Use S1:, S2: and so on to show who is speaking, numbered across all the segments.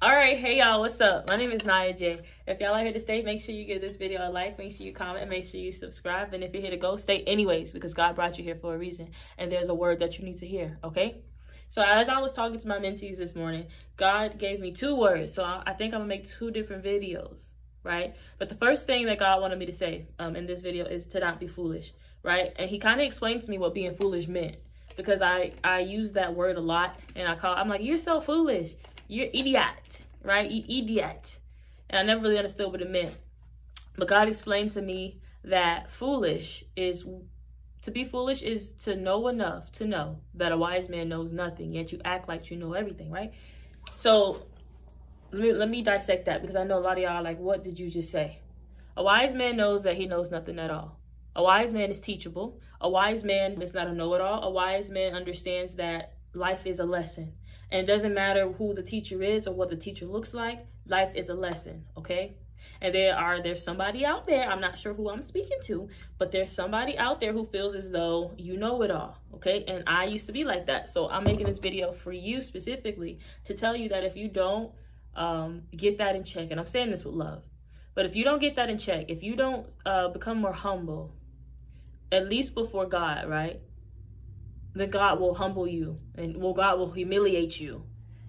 S1: All right, hey y'all, what's up? My name is Nia J. If y'all are here to stay, make sure you give this video a like, make sure you comment, make sure you subscribe, and if you're here to go, stay anyways, because God brought you here for a reason, and there's a word that you need to hear, okay? So as I was talking to my mentees this morning, God gave me 2 words, so I think I'm gonna make 2 different videos, right? But the first thing that God wanted me to say in this video is to not be foolish, right? And he kind of explained to me what being foolish meant, because I use that word a lot, and I'm like, you're so foolish. You're idiot, right? You idiot. And I never really understood what it meant. But God explained to me that to be foolish is to know enough to know that a wise man knows nothing, yet you act like you know everything, right? So let me dissect that, because I know a lot of y'all are like, what did you just say? A wise man knows that he knows nothing at all. A wise man is teachable. A wise man is not a know-it-all. A wise man understands that life is a lesson. And it doesn't matter who the teacher is or what the teacher looks like. Life is a lesson, okay? And there's somebody out there, I'm not sure who I'm speaking to, but there's somebody out there who feels as though you know it all, okay? And I used to be like that. So I'm making this video for you specifically to tell you that if you don't get that in check, and I'm saying this with love, but if you don't get that in check, if you don't become more humble, at least before God, right? Then God will humble you, and God will humiliate you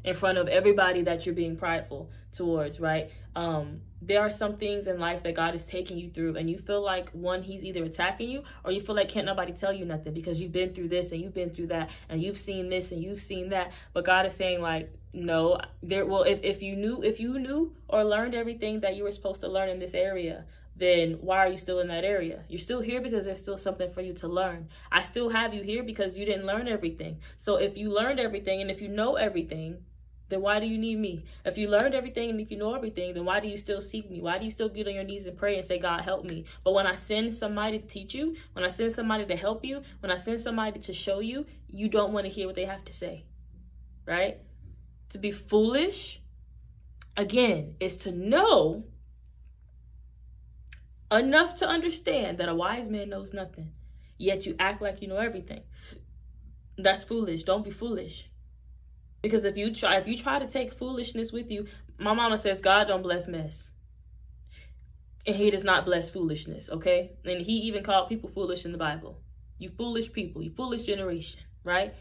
S1: in front of everybody that you're being prideful towards, right? There are some things in life that God is taking you through, and you feel like, one, he's either attacking you, or you feel like can't nobody tell you nothing because you've been through this and you've been through that and you've seen this and you've seen that. But God is saying, like, no, if you knew or learned everything that you were supposed to learn in this area, then why are you still in that area? You're still here because there's still something for you to learn. I still have you here because you didn't learn everything. So if you learned everything and if you know everything, then why do you need me? If you learned everything and if you know everything, then why do you still seek me? Why do you still get on your knees and pray and say, God, help me? But when I send somebody to teach you, when I send somebody to help you, when I send somebody to show you, you don't want to hear what they have to say, right? To be foolish, again, is to know enough to understand that a wise man knows nothing, yet you act like you know everything. That's foolish. Don't be foolish. Because if you try to take foolishness with you, my mama says God don't bless mess. And he does not bless foolishness, okay? And he even called people foolish in the Bible. You foolish people, you foolish generation, right?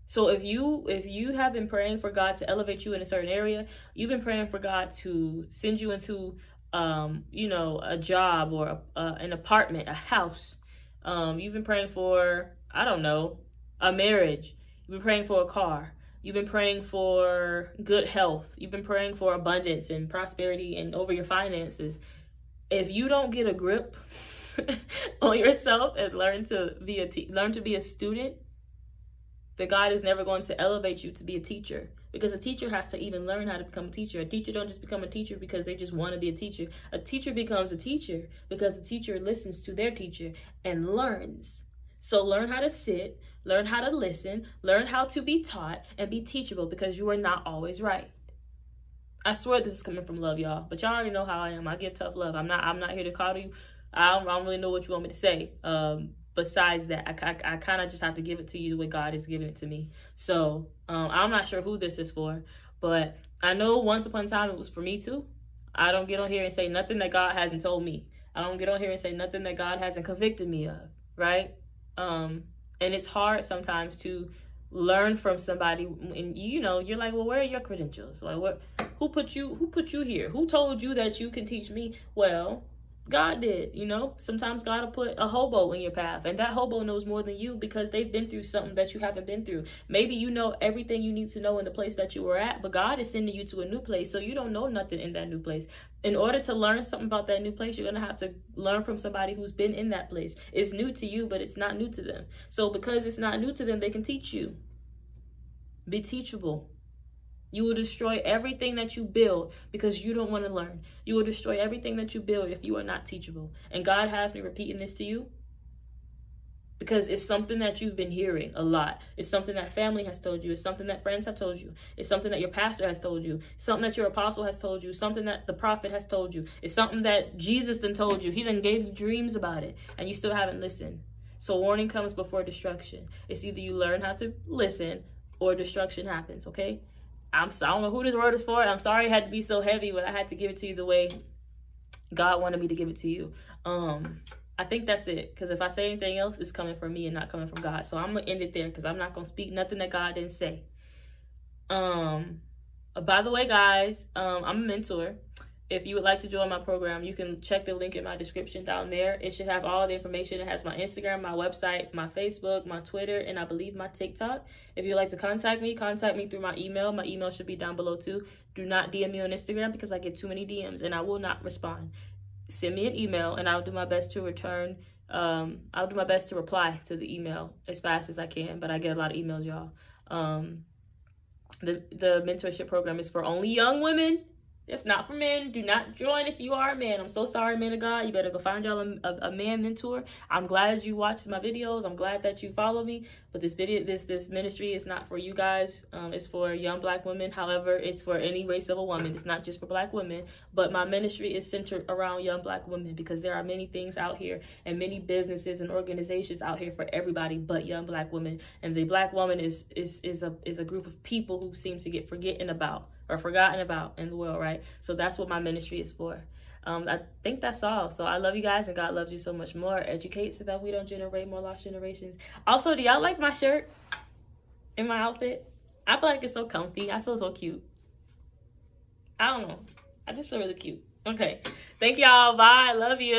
S1: So if you have been praying for God to elevate you in a certain area, you've been praying for God to send you into a job or an apartment, a house. You've been praying for, I don't know, a marriage. You've been praying for a car. You've been praying for good health. You've been praying for abundance and prosperity and over your finances. If you don't get a grip on yourself and learn to be a student, then God is never going to elevate you to be a teacher. Because a teacher has to even learn how to become a teacher. A teacher don't just become a teacher because they just want to be a teacher. A teacher becomes a teacher because the teacher listens to their teacher and learns. So learn how to sit, learn how to listen, learn how to be taught, and be teachable, because you are not always right. I swear this is coming from love, y'all. But y'all already know how I am. I give tough love. I'm not here to coddle you. I don't really know what you want me to say. Besides that, I kind of just have to give it to you the way God is giving it to me. So I'm not sure who this is for, but I know once upon a time it was for me too. I don't get on here and say nothing that God hasn't told me. I don't get on here and say nothing that God hasn't convicted me of, right? And it's hard sometimes to learn from somebody, and you're like, well, where are your credentials? Like, who put you here? Who told you that you can teach me? Well, God did. Sometimes God will put a hobo in your path, and that hobo knows more than you because they've been through something that you haven't been through. Maybe you know everything you need to know in the place that you were at, but God is sending you to a new place, so you don't know nothing in that new place. In order to learn something about that new place, you're going to have to learn from somebody who's been in that place. It's new to you, but it's not new to them. So because it's not new to them, they can teach you. Be teachable. You will destroy everything that you build because you don't want to learn. You will destroy everything that you build if you are not teachable. And God has me repeating this to you because it's something that you've been hearing a lot. It's something that family has told you. It's something that friends have told you. It's something that your pastor has told you. Something that your apostle has told you. Something that the prophet has told you. It's something that Jesus done told you. He done gave you dreams about it, and you still haven't listened. So warning comes before destruction. It's either you learn how to listen or destruction happens, okay? I don't know who this word is for. I'm sorry it had to be so heavy, but I had to give it to you the way God wanted me to give it to you. I think that's it. Because if I say anything else, it's coming from me and not coming from God. So I'm going to end it there because I'm not going to speak nothing that God didn't say. By the way, guys, I'm a mentor. If you would like to join my program, you can check the link in my description down there. It should have all the information. It has my Instagram, my website, my Facebook, my Twitter, and I believe my TikTok. If you'd like to contact me through my email. My email should be down below too. Do not DM me on Instagram because I get too many DMs and I will not respond. Send me an email and I'll do my best to return. I'll do my best to reply to the email as fast as I can, but I get a lot of emails, y'all. The mentorship program is for only young women. It's not for men. Do not join if you are a man. I'm so sorry, man of God. You better go find y'all a man mentor. I'm glad you watched my videos. I'm glad that you follow me. But this ministry is not for you guys. It's for young black women. However, it's for any race of a woman. It's not just for black women. But my ministry is centered around young black women because there are many things out here and many businesses and organizations out here for everybody but young black women. And the black woman is a group of people who seem to get forgotten about in the world, right? So that's what my ministry is for. I think that's all. So I love you guys and God loves you so much more. Educate so that we don't generate more lost generations. Also, do y'all like my shirt and my outfit? I feel like it's so comfy. I feel so cute. I don't know. I just feel really cute. Okay. Thank y'all. Bye. I love you.